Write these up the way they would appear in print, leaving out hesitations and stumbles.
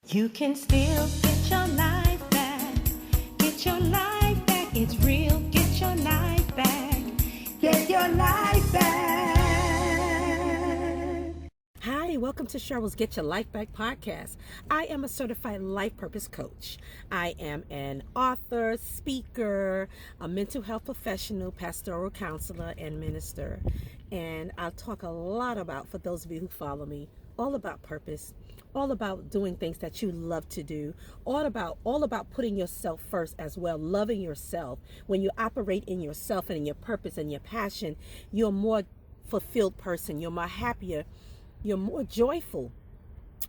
You can still get your life back. Get your life back. It's real. Get your life back. Get your life back. Hi, welcome to Cheryl's Get Your Life Back podcast. I am a certified life purpose coach. I am an author, speaker, a mental health professional, pastoral counselor, and minister. And I'll talk a lot about, for those of you who follow me, all about purpose, all about doing things that you love to do, all about putting yourself first as well, loving yourself. When you operate in yourself and in your purpose and your passion, you're a more fulfilled person, you're more happier, you're more joyful.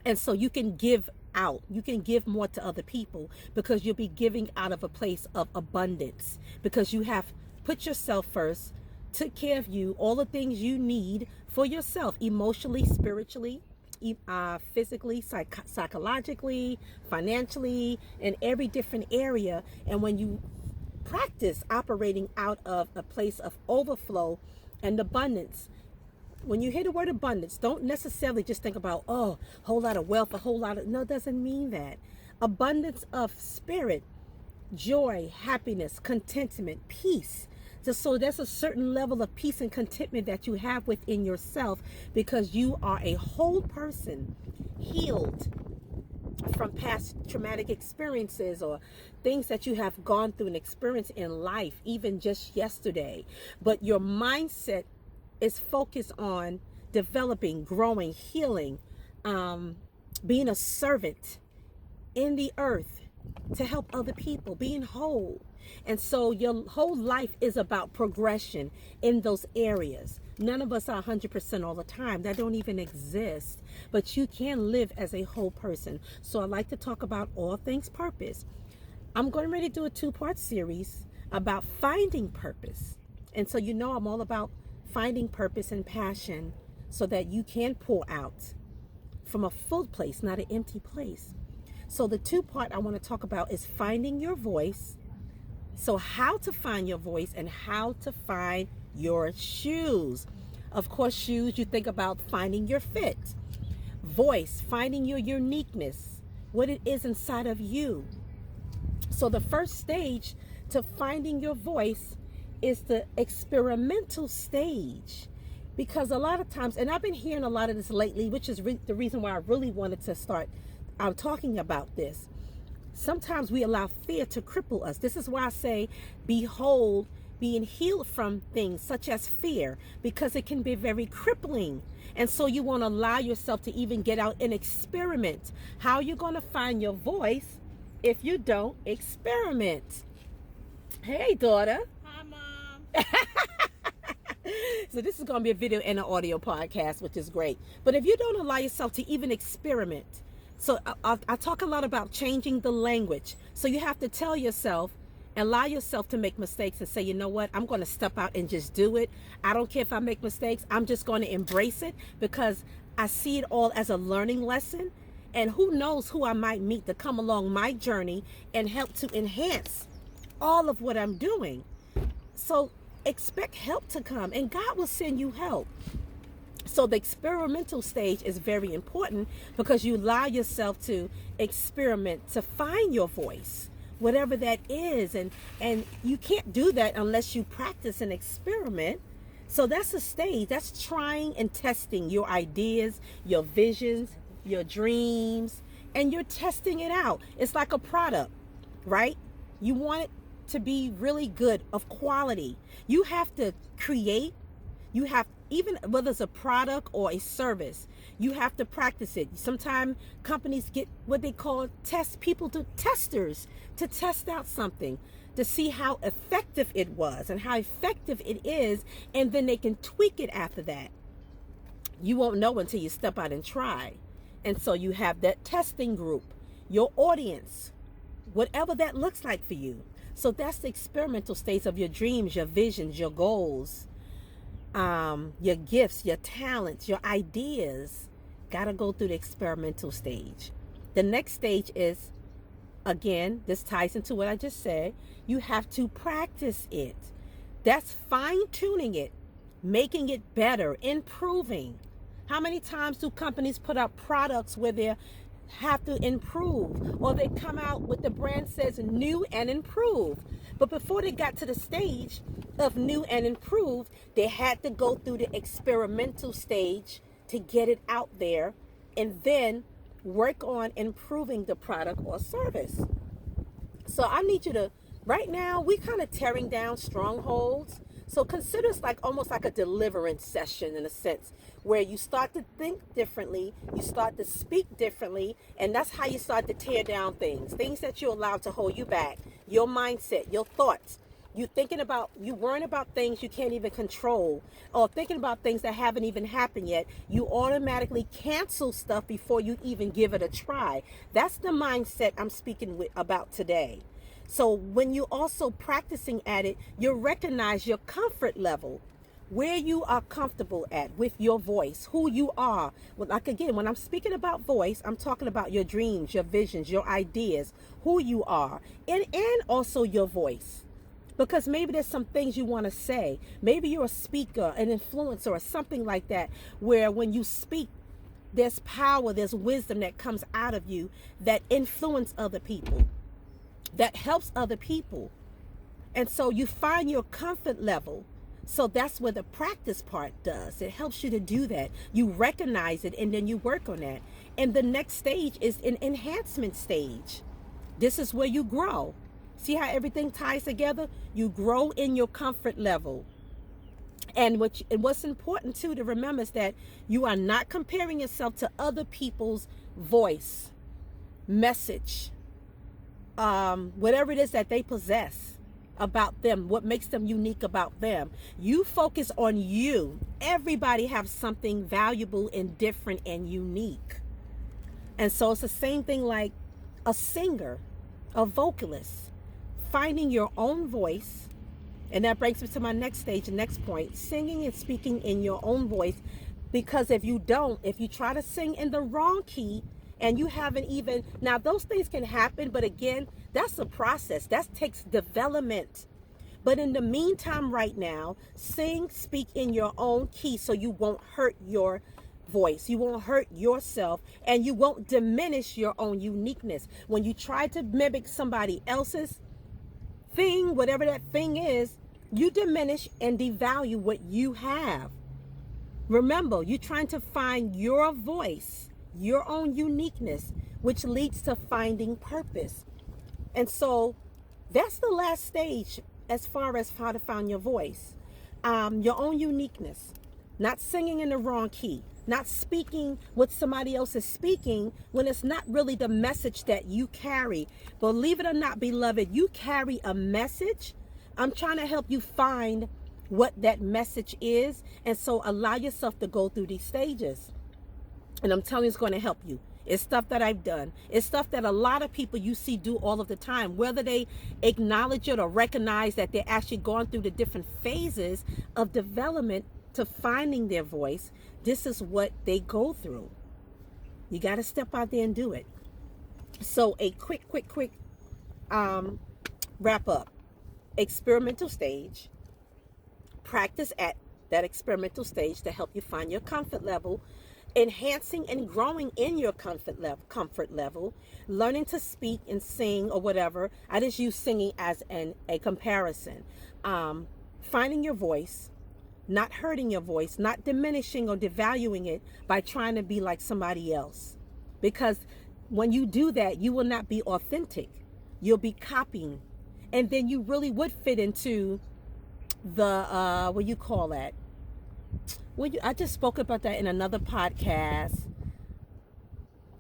And so you can give out, you can give more to other people because you'll be giving out of a place of abundance, because you have put yourself first, took care of you, all the things you need for yourself, emotionally, spiritually, physically, psychologically, financially, in every different area. And when you practice operating out of a place of overflow and abundance, when you hear the word abundance, don't necessarily just think about, oh, a whole lot of wealth, no, it doesn't mean that. Abundance of spirit, joy, happiness, contentment, peace. So there's a certain level of peace and contentment that you have within yourself because you are a whole person, healed from past traumatic experiences or things that you have gone through and experienced in life, even just yesterday. But your mindset is focused on developing, growing, healing, being a servant in the earth to help other people, being whole. And so your whole life is about progression in those areas. None of us are 100% all the time. That don't even exist. But you can live as a whole person. So I like to talk about all things purpose. I'm going to do a 2-part series about finding purpose. And so I'm all about finding purpose and passion so that you can pour out from a full place, not an empty place. So the 2-part I want to talk about is finding your voice. So how to find your voice and how to find your shoes. Of course, shoes, you think about finding your fit. Voice, finding your uniqueness, what it is inside of you. So the first stage to finding your voice is the experimental stage. Because a lot of times, and I've been hearing a lot of this lately, which is the reason why I really wanted to start talking about this. Sometimes we allow fear to cripple us. This is why I say, behold, being healed from things such as fear, because it can be very crippling. And so you want to allow yourself to even get out and experiment. How are you going to find your voice if you don't experiment? Hey, daughter. Hi, Mom. So this is going to be a video and an audio podcast, which is great. But if you don't allow yourself to even experiment, so I talk a lot about changing the language. So you have to tell yourself, allow yourself to make mistakes and say, you know what, I'm going to step out and just do it. I don't care if I make mistakes. I'm just going to embrace it because I see it all as a learning lesson. And who knows who I might meet to come along my journey and help to enhance all of what I'm doing. So expect help to come, and God will send you help. So the experimental stage is very important because you allow yourself to experiment, to find your voice, whatever that is. And you can't do that unless you practice and experiment. So that's a stage. That's trying and testing your ideas, your visions, your dreams, and you're testing it out. It's like a product, right? You want it to be really good, of quality. You have to create. You have, even whether it's a product or a service, you have to practice it. Sometimes companies get what they call testers to test out something, to see how effective it was and how effective it is, and then they can tweak it after that. You won't know until you step out and try. And so you have that testing group, your audience, whatever that looks like for you. So that's the experimental stage of your dreams, your visions, your goals, your gifts, your talents, your ideas. Got to go through the experimental stage. The next stage is, again, this ties into what I just said. You have to practice it. That's fine-tuning it, making it better, improving. How many times do companies put out products where they're have to improve, or they come out with the brand says new and improved. But before they got to the stage of new and improved, they had to go through the experimental stage to get it out there and then work on improving the product or service. So I need you to, right now, we kind of tearing down strongholds. So consider it's like almost like a deliverance session in a sense, where you start to think differently, you start to speak differently, and that's how you start to tear down things that you allowed to hold you back, your mindset, your thoughts. You worrying about things you can't even control, or thinking about things that haven't even happened yet. You automatically cancel stuff before you even give it a try. That's the mindset I'm speaking about today. So when you're also practicing at it, you recognize your comfort level, where you are comfortable at with your voice, who you are. Well, like again, when I'm speaking about voice, I'm talking about your dreams, your visions, your ideas, who you are, and also your voice. Because maybe there's some things you want to say. Maybe you're a speaker, an influencer, or something like that, where when you speak, there's power, there's wisdom that comes out of you that influence other people, that helps other people. And so you find your comfort level. So that's where the practice part does. It helps you to do that. You recognize it and then you work on that. And the next stage is an enhancement stage. This is where you grow. See how everything ties together? You grow in your comfort level. And what's important too to remember is that you are not comparing yourself to other people's voice, message, whatever it is that they possess about them, what makes them unique about them. You focus on you. Everybody has something valuable and different and unique. And so it's the same thing like a singer, a vocalist. Finding your own voice, and that brings me to my next stage, the next point, singing and speaking in your own voice. Because if you try to sing in the wrong key and you haven't even, now those things can happen, but again, that's a process. That takes development. But in the meantime, right now, speak in your own key so you won't hurt your voice, you won't hurt yourself, and you won't diminish your own uniqueness. When you try to mimic somebody else's thing, whatever that thing is, you diminish and devalue what you have. Remember, you're trying to find your voice, your own uniqueness, which leads to finding purpose. And so that's the last stage as far as how to find your voice, your own uniqueness, not singing in the wrong key, not speaking what somebody else is speaking when it's not really the message that you carry. Believe it or not, beloved, you carry a message. I'm trying to help you find what that message is. And so allow yourself to go through these stages. And I'm telling you, it's going to help you. It's stuff that I've done. It's stuff that a lot of people you see do all of the time, whether they acknowledge it or recognize that they're actually going through the different phases of development to finding their voice. This is what they go through. You got to step out there and do it. So a quick wrap up. Experimental stage. Practice at that experimental stage to help you find your comfort level. Enhancing and growing in your comfort level. Learning to speak and sing or whatever. I just use singing as a comparison. Finding your voice. Not hurting your voice, not diminishing or devaluing it by trying to be like somebody else. Because when you do that, you will not be authentic. You'll be copying. And then you really would fit into the, what you call that? I just spoke about that in another podcast.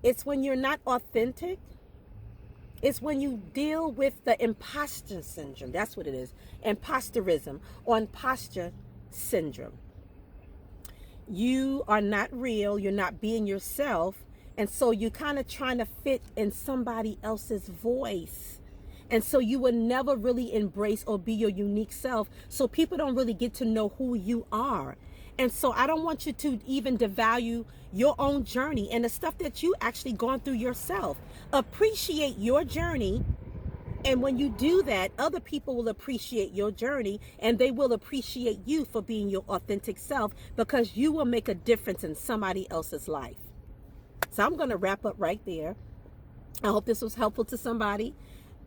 It's when you're not authentic. It's when you deal with the imposter syndrome. That's what it is. Imposterism or imposter syndrome. You are not real. You're not being yourself. And so you're kind of trying to fit in somebody else's voice. And so you will never really embrace or be your unique self. So people don't really get to know who you are. And so I don't want you to even devalue your own journey and the stuff that you actually gone through yourself. Appreciate your journey. And when you do that, other people will appreciate your journey and they will appreciate you for being your authentic self, because you will make a difference in somebody else's life. So I'm going to wrap up right there. I hope this was helpful to somebody.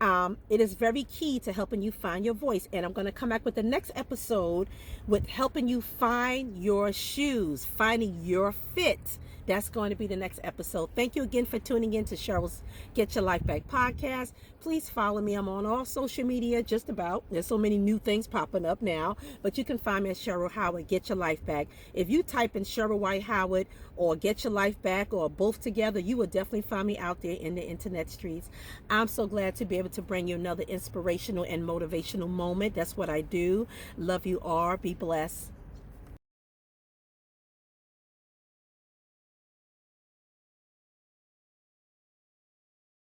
It is very key to helping you find your voice. And I'm going to come back with the next episode with helping you find your shoes, finding your fit. That's going to be the next episode. Thank you again for tuning in to Cheryl's Get Your Life Back podcast. Please follow me. I'm on all social media, just about. There's so many new things popping up now, but you can find me at Cheryl Howard, Get Your Life Back. If you type in Cheryl White Howard or Get Your Life Back or both together, you will definitely find me out there in the internet streets. I'm so glad to be able to bring you another inspirational and motivational moment. That's what I do. Love you all. Be blessed.